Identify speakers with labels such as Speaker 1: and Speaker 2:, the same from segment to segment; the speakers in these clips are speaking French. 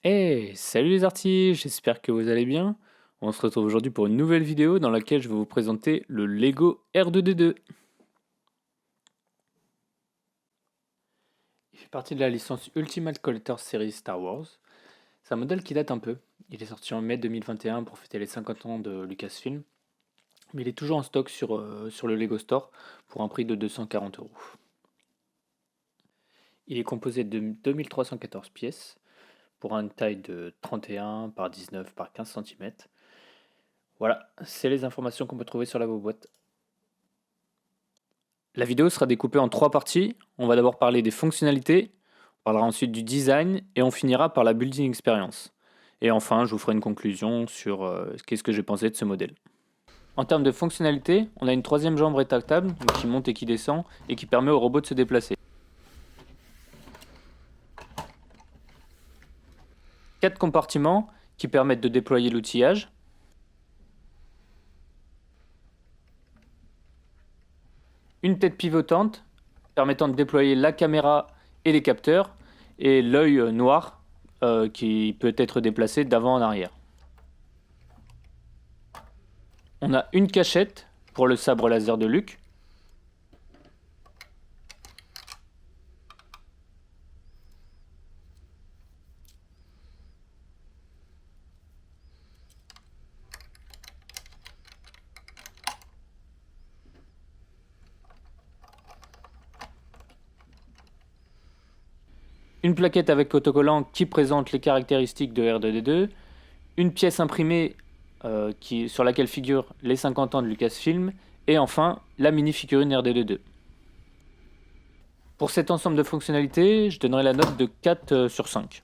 Speaker 1: Hey, salut les artistes, j'espère que vous allez bien. On se retrouve aujourd'hui pour une nouvelle vidéo dans laquelle je vais vous présenter le Lego R2D2. Il fait partie de la licence Ultimate Collector Series Star Wars. C'est un modèle qui date un peu. Il est sorti en mai 2021 pour fêter les 50 ans de Lucasfilm. Mais il est toujours en stock sur le Lego Store pour un prix de 240 euros. Il est composé de 2314 pièces pour une taille de 31 par 19 par 15 cm. Voilà, c'est les informations qu'on peut trouver sur la boîte. La vidéo sera découpée en 3 parties. On va d'abord parler des fonctionnalités, on parlera ensuite du design et on finira par la building experience. Et enfin, je vous ferai une conclusion sur qu'est-ce que j'ai pensé de ce modèle. En termes de fonctionnalité, on a une troisième jambe rétractable donc qui monte et qui descend et qui permet au robot de se déplacer. 4 compartiments qui permettent de déployer l'outillage. Une tête pivotante permettant de déployer la caméra et les capteurs, et l'œil noir qui peut être déplacé d'avant en arrière. On a une cachette pour le sabre laser de Luke. Une plaquette avec autocollant qui présente les caractéristiques de R2D2, une pièce imprimée sur laquelle figurent les 50 ans de Lucasfilm, et enfin la mini-figurine R2D2. Pour cet ensemble de fonctionnalités, je donnerai la note de 4 sur 5.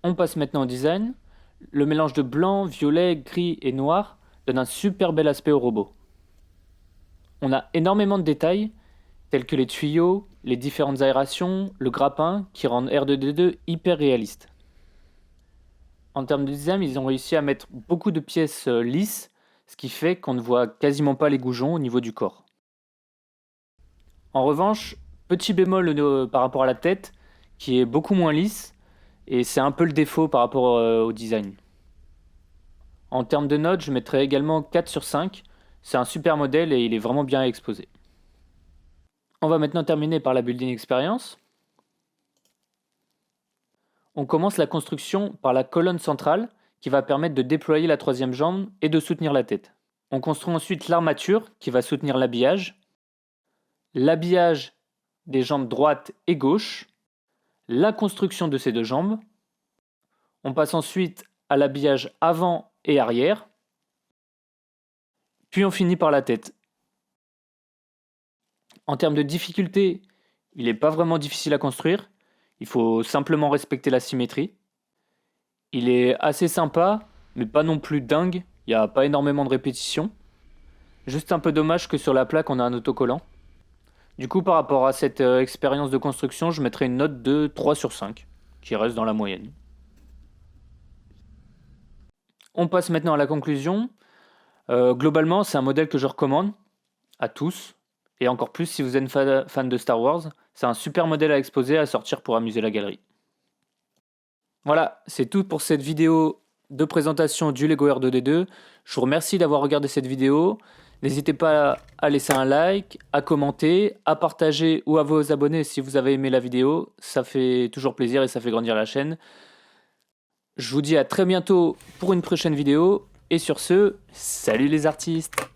Speaker 1: On passe maintenant au design. Le mélange de blanc, violet, gris et noir donne un super bel aspect au robot. On a énormément de détails, tels que les tuyaux, les différentes aérations, le grappin, qui rendent R2D2 hyper réaliste. En termes de design, ils ont réussi à mettre beaucoup de pièces lisses, ce qui fait qu'on ne voit quasiment pas les goujons au niveau du corps. En revanche, petit bémol par rapport à la tête, qui est beaucoup moins lisse, et c'est un peu le défaut par rapport au design. En termes de notes, je mettrai également 4 sur 5. C'est un super modèle et il est vraiment bien exposé. On va maintenant terminer par la building experience. On commence la construction par la colonne centrale qui va permettre de déployer la troisième jambe et de soutenir la tête. On construit ensuite l'armature qui va soutenir l'habillage des jambes droite et gauche, la construction de ces deux jambes. On passe ensuite à l'habillage avant et arrière, puis on finit par la tête. En termes de difficulté, il n'est pas vraiment difficile à construire. Il faut simplement respecter la symétrie. Il est assez sympa, mais pas non plus dingue. Il n'y a pas énormément de répétitions. Juste un peu dommage que sur la plaque, on a un autocollant. Du coup, par rapport à cette expérience de construction, je mettrai une note de 3 sur 5, qui reste dans la moyenne. On passe maintenant à la conclusion. Globalement, c'est un modèle que je recommande à tous. Et encore plus si vous êtes fan de Star Wars, c'est un super modèle à exposer, à sortir pour amuser la galerie. Voilà, c'est tout pour cette vidéo de présentation du Lego R2D2. Je vous remercie d'avoir regardé cette vidéo. N'hésitez pas à laisser un like, à commenter, à partager ou à vous abonner si vous avez aimé la vidéo. Ça fait toujours plaisir et ça fait grandir la chaîne. Je vous dis à très bientôt pour une prochaine vidéo. Et sur ce, salut les artistes!